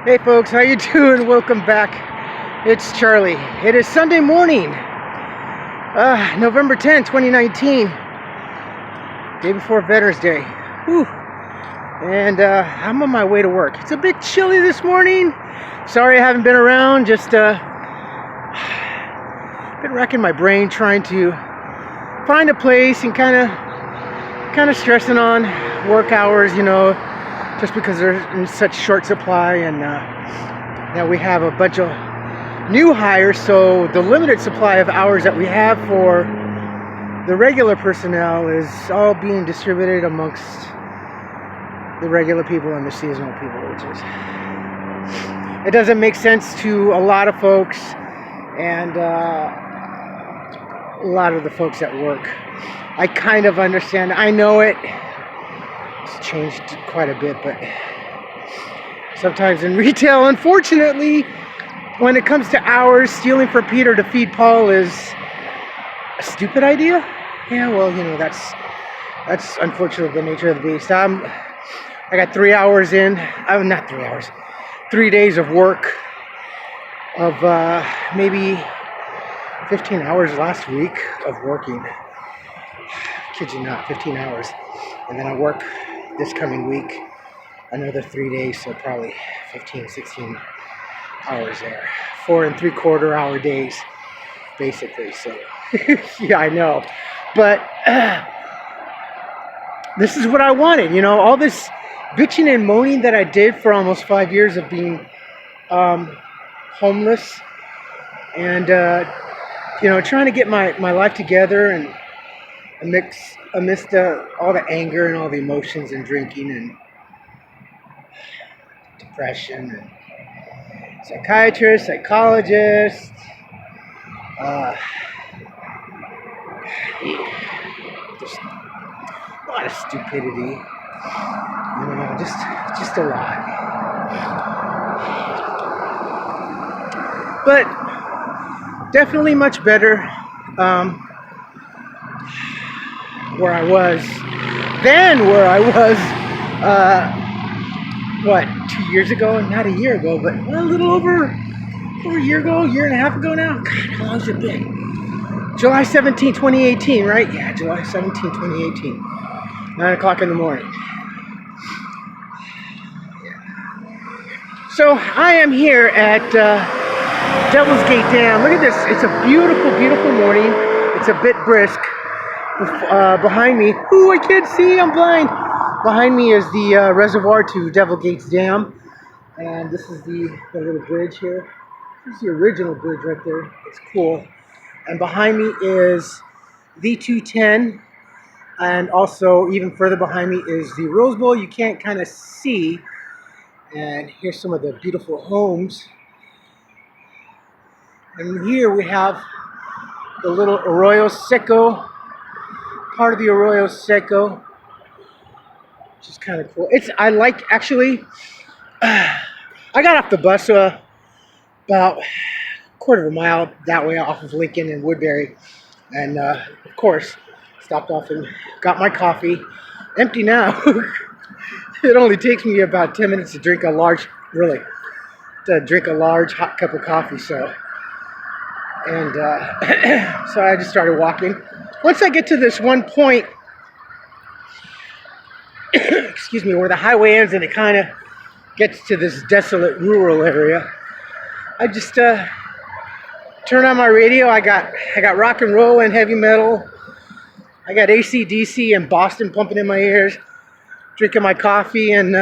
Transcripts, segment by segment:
Hey folks, how you doing? Welcome back. It's Charlie. It is Sunday morning, November 10, 2019, day before Veterans Day. Whew. And I'm on my way to work. It's a bit chilly this morning. Sorry I haven't been around. Just been racking my brain trying to find a place and kind of stressing on work hours, just because they're in such short supply, and now we have a bunch of new hires, so the limited supply of hours that we have for the regular personnel is all being distributed amongst the regular people and the seasonal people, it doesn't make sense to a lot of folks, and a lot of the folks at work. I kind of understand. I know it's changed quite a bit, but sometimes in retail, unfortunately, when it comes to hours, stealing from Peter to feed Paul is a stupid idea. Yeah, well, that's unfortunately the nature of the beast. I got 3 hours in. Not 3 hours. 3 days of work of maybe 15 hours last week of working. Kid you not, 15 hours. And then I work this coming week another 3 days, so probably 15, 16 hours there. 4 3/4 hour days, basically. So, yeah, I know. But this is what I wanted. All this bitching and moaning that I did for almost 5 years of being homeless and, trying to get my life together and amidst all the anger and all the emotions and drinking and depression and psychiatrist, psychologist, just a lot of stupidity, just a lot. But definitely much better where I was than where I was 2 years ago? Not a year ago, but a little over a year ago, year and a half ago now. God, how long's it been? July 17, 2018, right? Yeah, July 17, 2018. 9 o'clock in the morning. So I am here at Devil's Gate Dam. Look at this. It's a beautiful, beautiful morning. It's a bit brisk. Behind me, ooh, I can't see, I'm blind. Behind me is the reservoir to Devil Gates Dam, and this is the little bridge here. This is the original bridge right there. It's cool. And behind me is the 210, and also even further behind me is the Rose Bowl. You can't kind of see, and here's some of the beautiful homes. And here we have the little Arroyo Seco, part of the Arroyo Seco, which is kind of cool. I got off the bus about a quarter of a mile that way off of Lincoln and Woodbury, and of course stopped off and got my coffee. Empty now. It only takes me about 10 minutes to drink a large hot cup of coffee. So I just started walking. Once I get to this one point, excuse me, where the highway ends and it kind of gets to this desolate rural area, I just turn on my radio. I got rock and roll and heavy metal. I got AC/DC and Boston pumping in my ears, drinking my coffee, and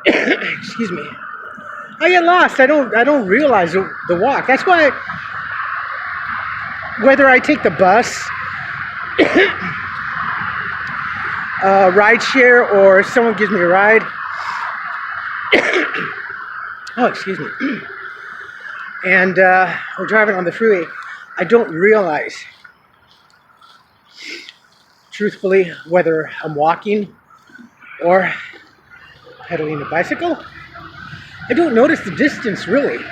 excuse me, I get lost. I don't realize the walk. That's why, whether I take the bus, ride share, or someone gives me a ride, oh, excuse me, and we're driving on the freeway, I don't realize, truthfully, whether I'm walking or pedaling a bicycle. I don't notice the distance, really.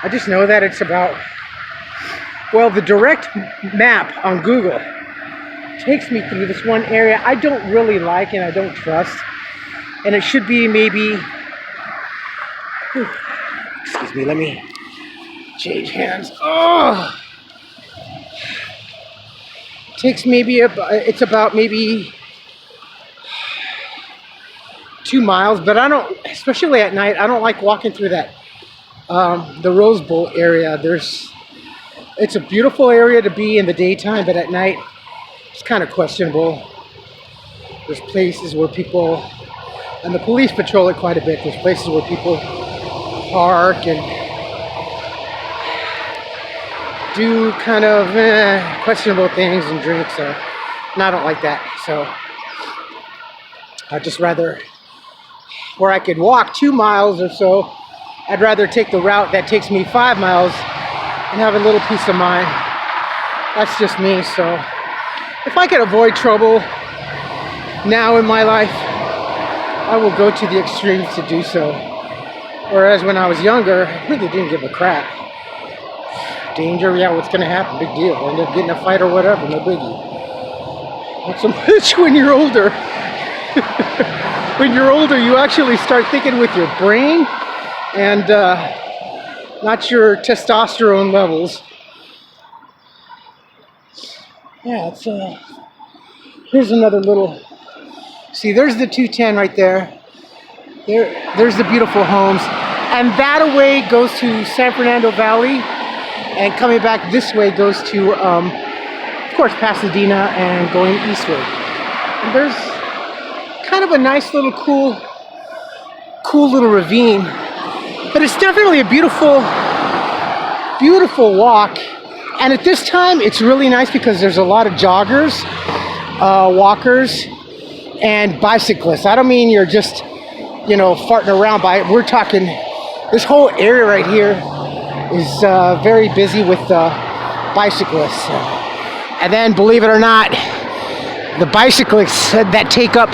I just know that it's about, the direct map on Google takes me through this one area I don't really like and I don't trust. And it should be maybe Whew. Excuse me, let me change hands. Oh, takes it's about maybe 2 miles, but I don't, especially at night, I don't like walking through that, the Rose Bowl area. It's a beautiful area to be in the daytime, but at night, it's kind of questionable. There's places where people, and the police patrol it quite a bit, there's places where people park and do kind of questionable things and drink, and I don't like that. So I'd just rather, where I could walk 2 miles or so, I'd rather take the route that takes me 5 miles and have a little peace of mind. That's just me. So if I can avoid trouble now in my life, I will go to the extremes to do so. Whereas when I was younger, I really didn't give a crap. Danger, yeah, what's gonna happen? Big deal. End up getting a fight or whatever, no biggie. Not so much when you're older. When you're older, you actually start thinking with your brain and not your testosterone levels. Yeah, it's here's another little. See, there's the 210 right there. There's the beautiful homes, and that away goes to San Fernando Valley. And coming back this way goes to, of course, Pasadena and going eastward. And there's kind of a nice little cool little ravine. But it's definitely a beautiful walk. And at this time, it's really nice because there's a lot of joggers, walkers, and bicyclists. I don't mean you're just, farting around by it. We're talking, this whole area right here is very busy with bicyclists. And then, believe it or not, the bicyclists that take up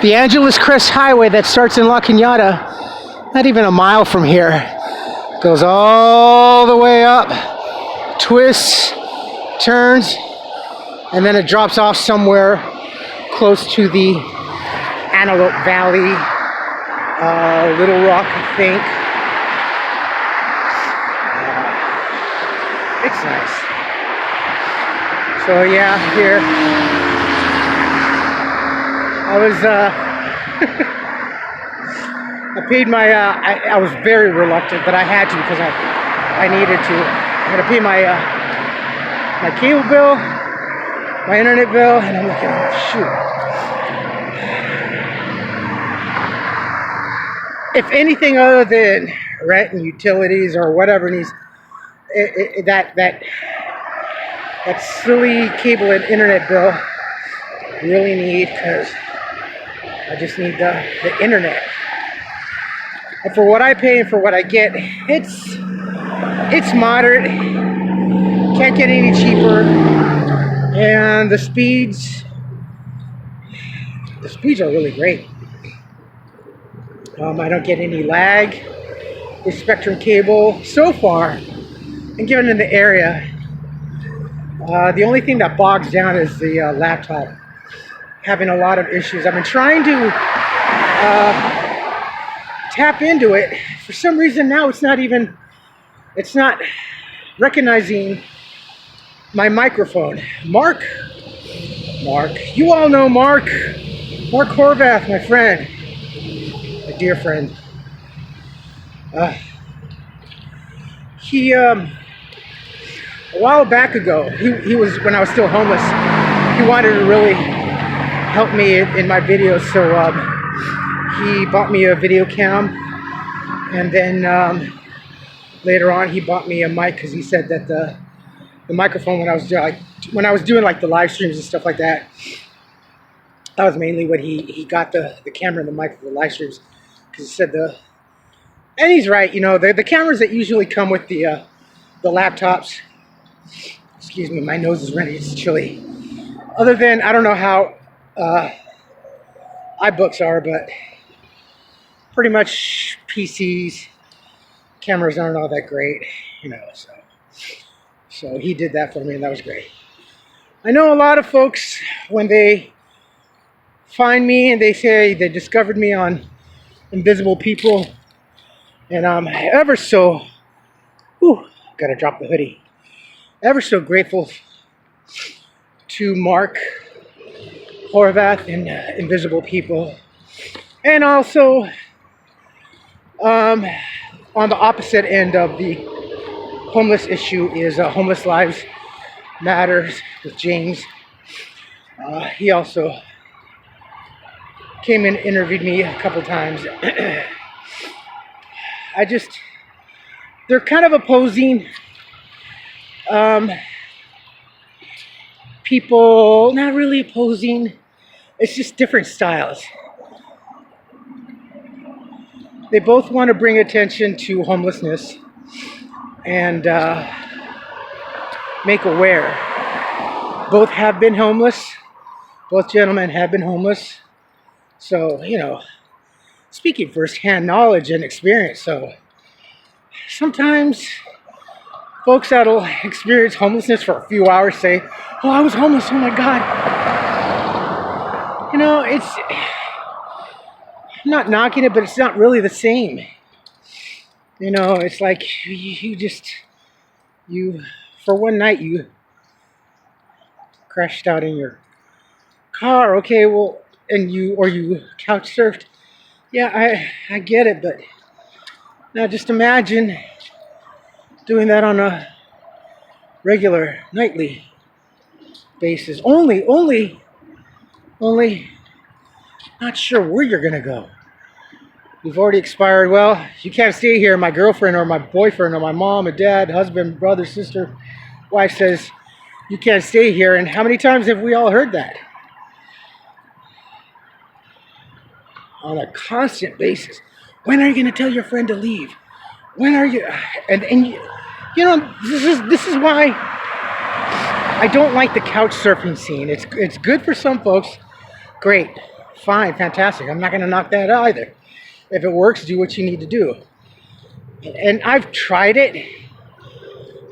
the Angeles Crest Highway that starts in La Cañada, not even a mile from here, goes all the way up, twists, turns, and then it drops off somewhere close to the Antelope Valley, Little Rock, I think. It's nice. So yeah, here I was I paid my I was very reluctant, but I had to because I needed to. I had to pay my my cable bill, my internet bill, and I'm looking, oh shoot. If anything other than rent and utilities or whatever needs, that silly cable and internet bill really need, because I just need the internet. And for what I pay and for what I get, it's moderate. Can't get any cheaper, and the speeds are really great. I don't get any lag with Spectrum cable so far, and given in the area. The only thing that bogs down is the laptop. Having a lot of issues. I've been trying to tap into it. For some reason now it's not recognizing my microphone. Mark, you all know Mark Horvath, my friend, a dear friend. He a while back ago, he was, when I was still homeless, he wanted to really help me in my videos, so he bought me a video cam, and then later on he bought me a mic, because he said that the microphone, when I was doing like the live streams and stuff like that, that was mainly what he got, the camera and the mic for the live streams, because he said and he's right, the cameras that usually come with the laptops. Excuse me, my nose is running, it's chilly. Other than, I don't know how iBooks are, but pretty much PCs, cameras aren't all that great, so he did that for me, and that was great. I know a lot of folks, when they find me and they say they discovered me on Invisible People, And I'm ever so, gotta drop the hoodie, ever so grateful to Mark Horvath and Invisible People. And also, on the opposite end of the homeless issue is Homeless Lives Matters with James. He also came and interviewed me a couple times. They're kind of opposing people, not really opposing, it's just different styles. They both want to bring attention to homelessness and make aware. Both have been homeless. Both gentlemen have been homeless. So, speaking firsthand knowledge and experience. So, sometimes folks that'll experience homelessness for a few hours say, "Oh, I was homeless. Oh my God." I'm not knocking it, but it's not really the same. It's like you for one night you crashed out in your car. Okay, well, and you couch surfed. Yeah, I get it, but now just imagine doing that on a regular nightly basis. Only not sure where you're gonna go. You've already expired. Well, you can't stay here. My girlfriend or my boyfriend or my mom or dad, husband, brother, sister, wife says you can't stay here. And how many times have we all heard that? On a constant basis. When are you gonna tell your friend to leave? When are you? And this is why I don't like the couch surfing scene. It's good for some folks. Great, fine, fantastic. I'm not going to knock that either. If it works, do what you need to do. And I've tried it.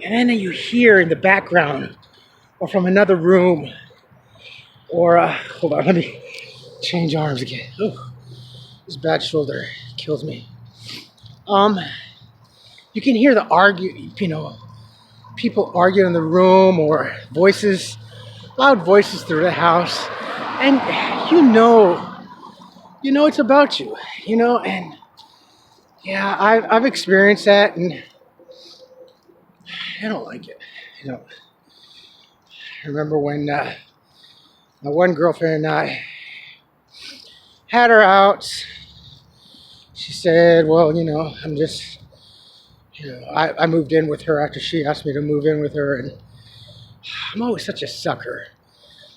And then you hear in the background or from another room or, hold on, let me change arms again. Ooh, this bad shoulder kills me. You can hear the people arguing in the room or loud voices through the house. And it's about you, and yeah, I've experienced that, and I don't like it. I remember when my one girlfriend and I had her out. She said, well, I'm just, I moved in with her after she asked me to move in with her, and I'm always such a sucker.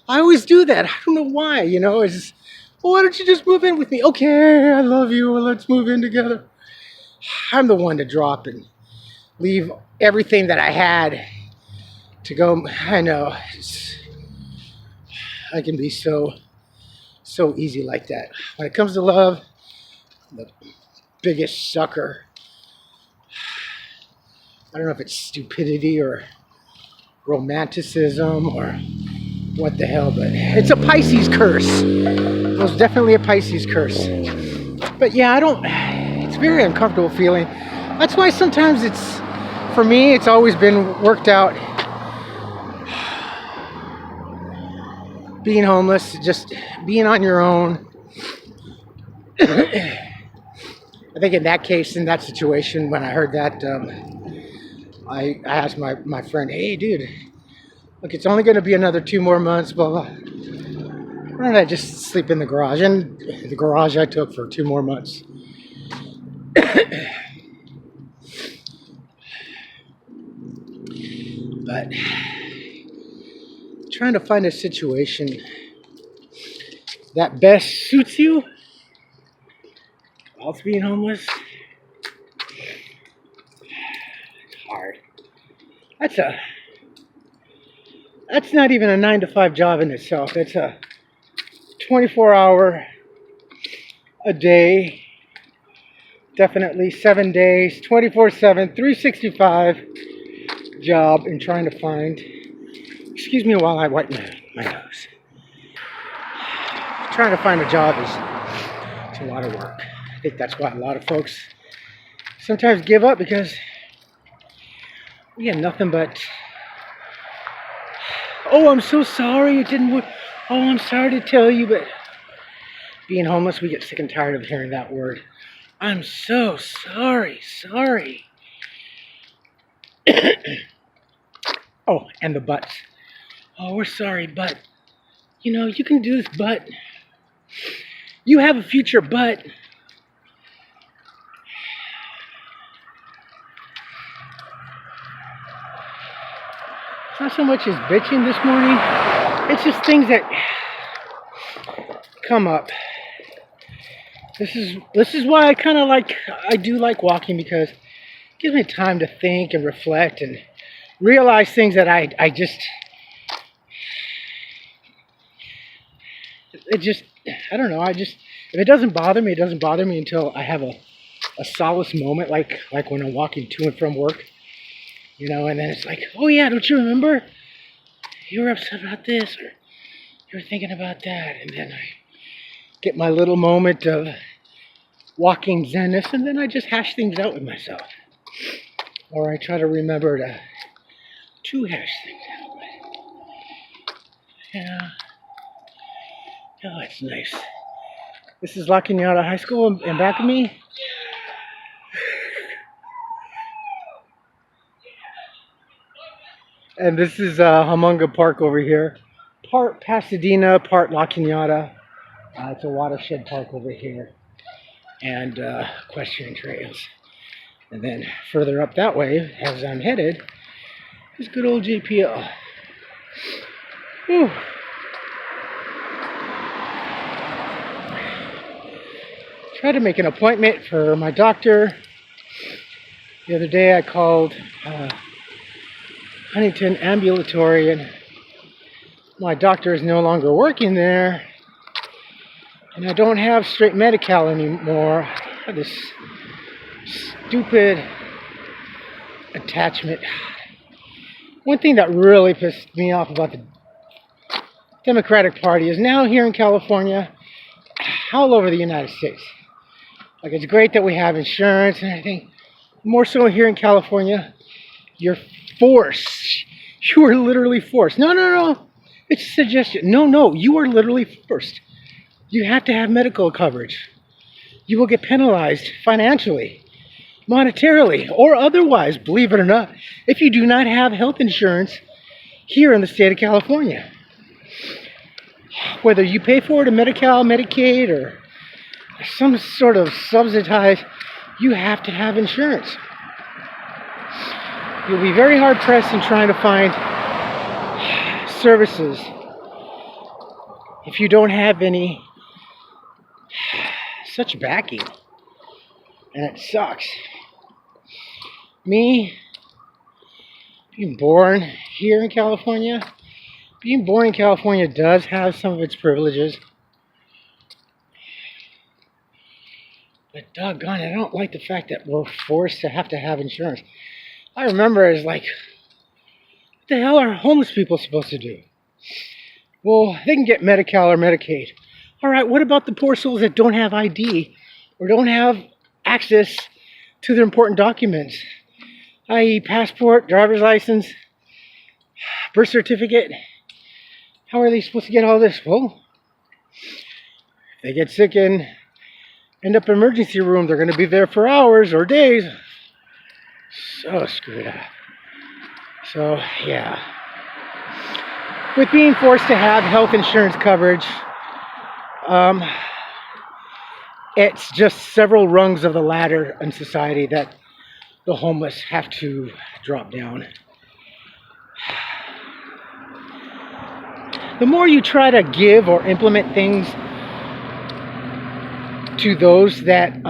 I always do that. I don't know why, it's just, well, why don't you just move in with me? Okay, I love you. Well, let's move in together. I'm the one to drop and leave everything that I had to go. I know. I can be so easy like that. When it comes to love, I'm the biggest sucker. I don't know if it's stupidity or romanticism or what the hell, but it's a Pisces curse. It was definitely a Pisces curse. But yeah, it's very uncomfortable feeling. That's why sometimes for me, it's always been worked out. Being homeless, just being on your own. I think in that case, in that situation, when I heard that, I asked my friend, hey, dude, look, it's only going to be another 2 more months, blah, blah. Why don't I just sleep in the garage? And the garage I took for 2 more months. But trying to find a situation that best suits you whilst being homeless, it's hard. That's not even a 9-to-5 job in itself. It's a 24-hour a day, definitely 7 days, 24/7, 365 job in trying to find. Excuse me while I wipe my nose. Trying to find a job is a lot of work. I think that's why a lot of folks sometimes give up because we get nothing but, oh, I'm so sorry it didn't work. Oh, I'm sorry to tell you, but being homeless, we get sick and tired of hearing that word. I'm so sorry, sorry. Oh, and the buts. Oh, we're sorry, but, you know, you can do this, but you have a future, but. It's not so much as bitching this morning. It's just things that come up. This is why I do like walking, because it gives me time to think and reflect and realize things that I don't know. If it doesn't bother me, it doesn't bother me until I have a solace moment, like when I'm walking to and from work, you know, and then it's like, oh yeah, don't you remember? You were upset about this, or you were thinking about that, and then I get my little moment of walking zenith, and then I just hash things out with myself, or I try to remember to hash things out. Yeah. Oh, it's nice. This is La Cañada High School, and back of me, and this is Humunga Park over here. Part Pasadena, part La Cañada. It's a watershed park over here. And equestrian trails. And then further up that way, as I'm headed, is good old JPL. Whew. Tried to make an appointment for my doctor. The other day I called Huntington Ambulatory, and my doctor is no longer working there, and I don't have straight Medi-Cal anymore. I have this stupid attachment. One thing that really pissed me off about the Democratic Party is now here in California, all over the United States. Like, it's great that we have insurance and everything. More so here in California, you're forced. You are literally forced. No. It's a suggestion. No. You are literally forced. You have to have medical coverage. You will get penalized financially, monetarily, or otherwise, believe it or not, if you do not have health insurance here in the state of California. Whether you pay for it in Medi-Cal, Medicaid, or some sort of subsidized, you have to have insurance. You'll be very hard pressed in trying to find services if you don't have any such backing. And it sucks. Me, being born here in California, does have some of its privileges. But doggone it, I don't like the fact that we're forced to have insurance. I remember it's like, what the hell are homeless people supposed to do? Well, they can get Medi-Cal or Medicaid. All right, what about the poor souls that don't have ID or don't have access to their important documents, i.e. passport, driver's license, birth certificate? How are they supposed to get all this? Well, if they get sick and end up in an emergency room, they're going to be there for hours or days. So screwed up. So, yeah. With being forced to have health insurance coverage, it's just several rungs of the ladder in society that the homeless have to drop down. The more you try to give or implement things to those that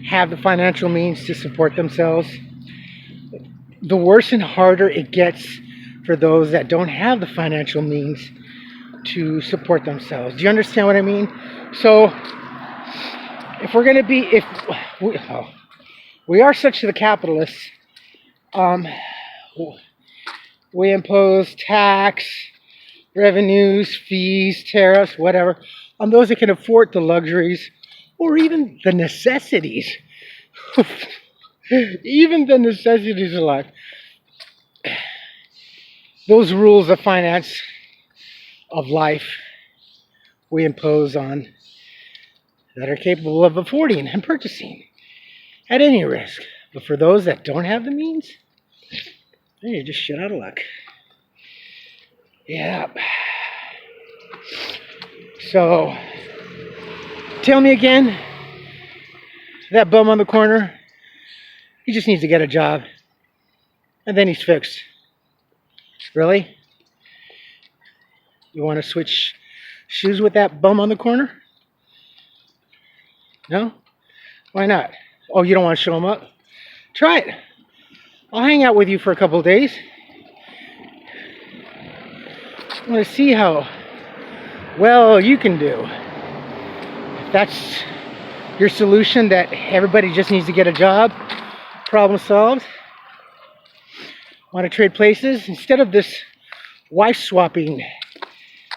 have the financial means to support themselves, the worse and harder it gets for those that don't have the financial means to support themselves. Do you understand what I mean? So, if we're going to be, if we are such the capitalists, we impose tax, revenues, fees, tariffs, whatever, on those that can afford the luxuries or even the necessities Even the necessities of life. Those rules of finance, of life, we impose on that are capable of affording and purchasing at any risk. But for those that don't have the means, you're just shit out of luck. Yeah. So, tell me again, that bum on the corner, he just needs to get a job, and then he's fixed. Really? You want to switch shoes with that bum on the corner? No? Why not? Oh, you don't want to show him up? Try it. I'll hang out with you for a couple of days. I want to see how well you can do. If that's your solution, that everybody just needs to get a job, problem solved. Want to trade places? Instead of this wife swapping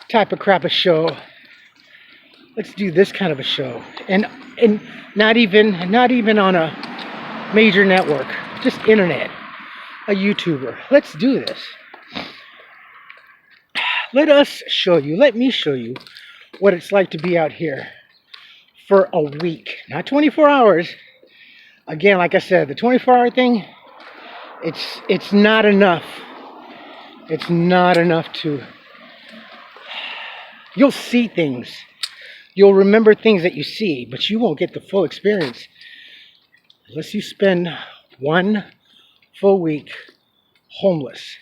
type of crap of show, let's do this kind of a show. And not even on a major network, just internet, a YouTuber. Let's do this. Let me show you what it's like to be out here for a week, not 24 hours. Again, like I said, the 24-hour thing, it's not enough. It's not enough to... You'll see things. You'll remember things that you see, but you won't get the full experience unless you spend one full week homeless.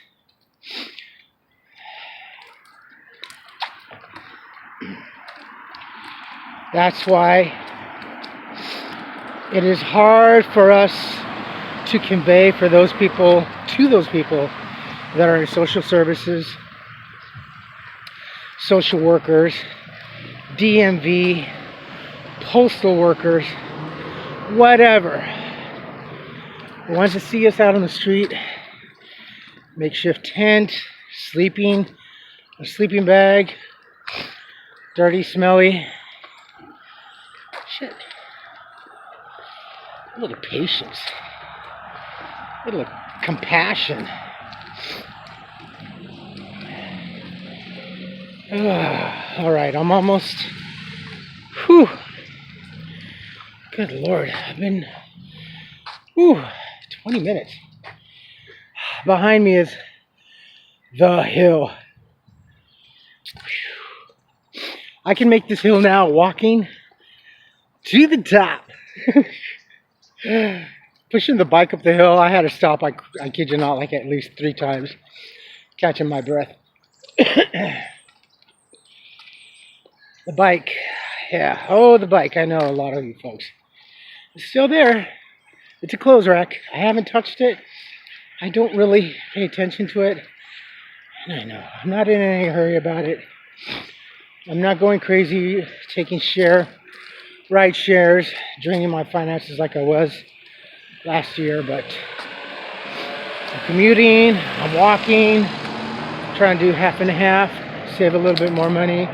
That's why it is hard for us to convey to those people that are in social services, social workers, DMV, postal workers, whatever. The ones that see us out on the street, makeshift tent, sleeping, a sleeping bag, dirty, smelly. Shit. A little patience. A little compassion. All right, I'm almost... Whew. Good Lord. I've been... 20 minutes. Behind me is the hill. I can make this hill now walking to the top. Pushing the bike up the hill, I had to stop, I kid you not, like at least 3 times, catching my breath. The bike, yeah, oh, the bike, I know a lot of you folks. It's still there. It's a clothes rack. I haven't touched it. I don't really pay attention to it. And I know, I'm not in any hurry about it. I'm not going crazy, taking ride shares, draining my finances like I was last year, but I'm commuting, I'm walking, trying to do half and half, save a little bit more money.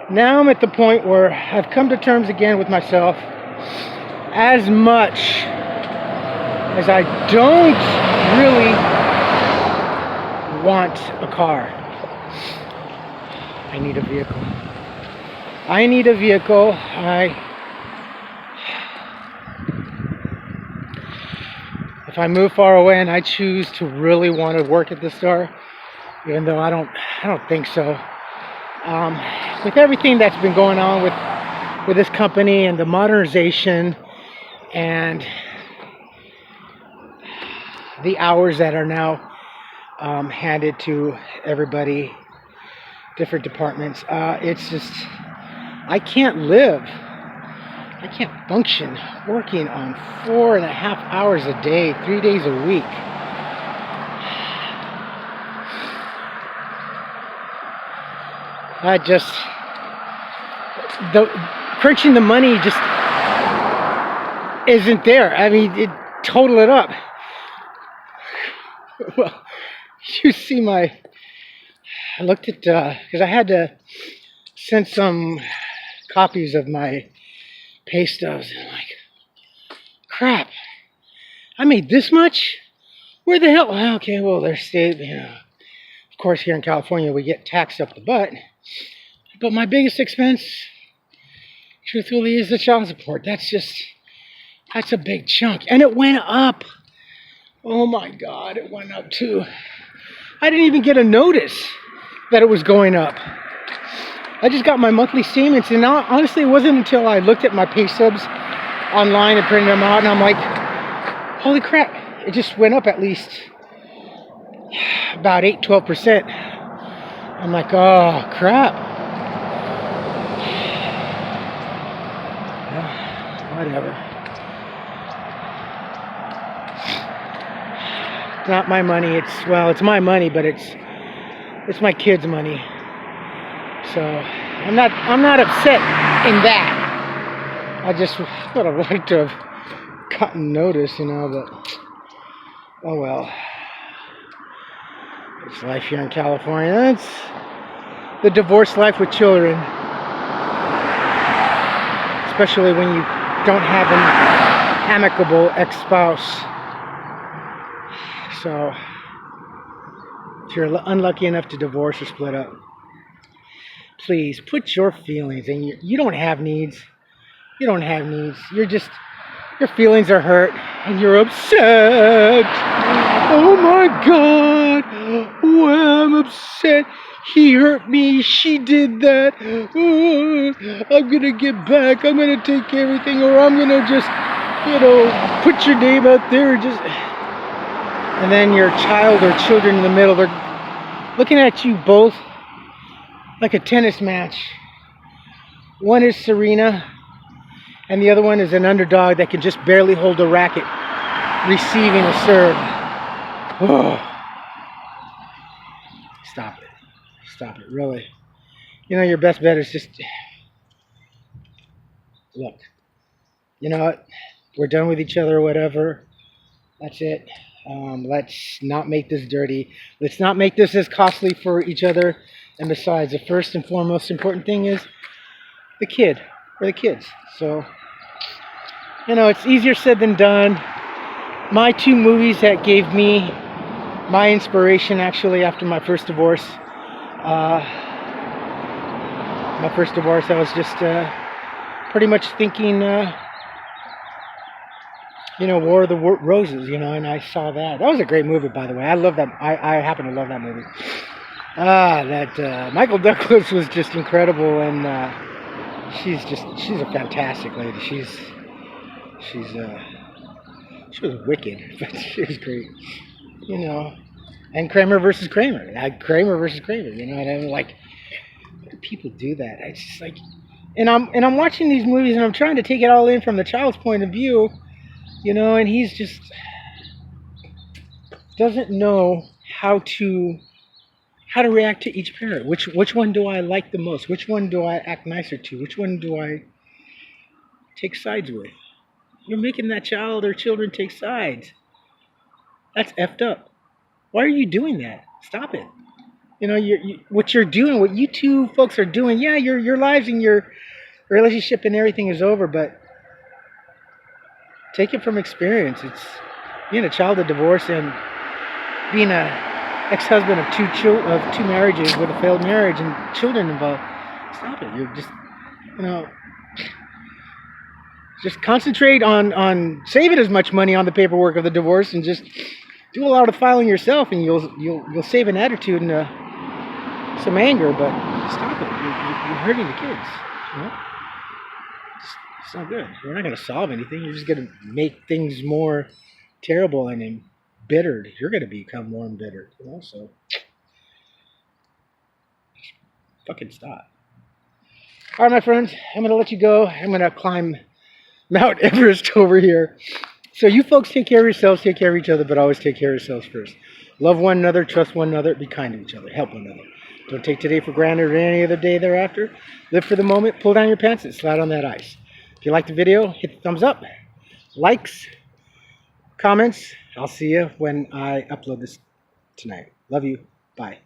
Now I'm at the point where I've come to terms again with myself. As much as I don't really want a car, I need a vehicle. I need a vehicle. If I move far away and I choose to really want to work at the store, even though I don't think so. With everything that's been going on with this company and the modernization and the hours that are now handed to everybody, different departments, it's just, I can't live. I can't function working on 4.5 hours a day, 3 days a week. Crunching the money just isn't there. I mean, total it up. Well, you see I looked at, because I had to send some copies of my pay stubs. And I'm like, crap, I made this much? Where the hell? Well, okay, well, there's state, of course, here in California, we get taxed up the butt. But my biggest expense, truthfully, is the child support. That's a big chunk. And it went up. Oh my God, it went up too. I didn't even get a notice that it was going up. I just got my monthly statements, and now, honestly, it wasn't until I looked at my pay stubs online and printed them out, and I'm like, holy crap, it just went up at least about 12%. I'm like, oh crap. Whatever. It's not my money. It's my money, but it's my kids' money. So I'm not upset in that. I just would have liked to have gotten notice, but oh well. It's life here in California. It's the divorce life with children, especially when you don't have an amicable ex-spouse. So if you're unlucky enough to divorce or split up, please put your feelings in. You don't have needs. You don't have needs. Your feelings are hurt and you're upset. Oh my God. Well, I'm upset. He hurt me. She did that. I'm going to get back. I'm going to take everything, or I'm going to just, put your name out there. And then your child or children in the middle, they're looking at you both like a tennis match. One is Serena, and the other one is an underdog that can just barely hold a racket, receiving a serve. Oh. Stop it. Stop it, really. Your best bet is just, look, you know what? We're done with each other or whatever. That's it. Let's not make this dirty. Let's not make this as costly for each other. And besides, the first and foremost important thing is the kid or the kids. So, it's easier said than done. My two movies that gave me my inspiration, actually, after my first divorce. I was just pretty much thinking, War of the Roses, and I saw that. That was a great movie, by the way. I love that. I happen to love that movie. Michael Douglas was just incredible, and she's a fantastic lady. She was wicked, but she was great, And Kramer versus Kramer. Kramer versus Kramer, and I'm like, how do people do that? It's just like, and I'm watching these movies and I'm trying to take it all in from the child's point of view, and he's just doesn't know how to react to each parent. Which one do I like the most? Which one do I act nicer to? Which one do I take sides with? You're making that child or children take sides. That's effed up. Why are you doing that? Stop it. What you're doing, what you two folks are doing, yeah, your lives and your relationship and everything is over, but take it from experience. It's being a child of divorce and being a ex-husband of two marriages with a failed marriage and children involved. Stop it. You're just concentrate on saving as much money on the paperwork of the divorce and just do a lot of filing yourself, and you'll save an attitude and some anger. But stop it. You're hurting the kids. It's not good. You're not going to solve anything. You're just going to make things more terrible and embittered. You're going to become more embittered. So fucking stop. All right, my friends. I'm going to let you go. I'm going to climb Mount Everest over here. So you folks take care of yourselves, take care of each other, but always take care of yourselves first. Love one another, trust one another, be kind to each other, help one another. Don't take today for granted or any other day thereafter. Live for the moment, pull down your pants, and slide on that ice. If you liked the video, hit the thumbs up, likes, comments. I'll see you when I upload this tonight. Love you. Bye.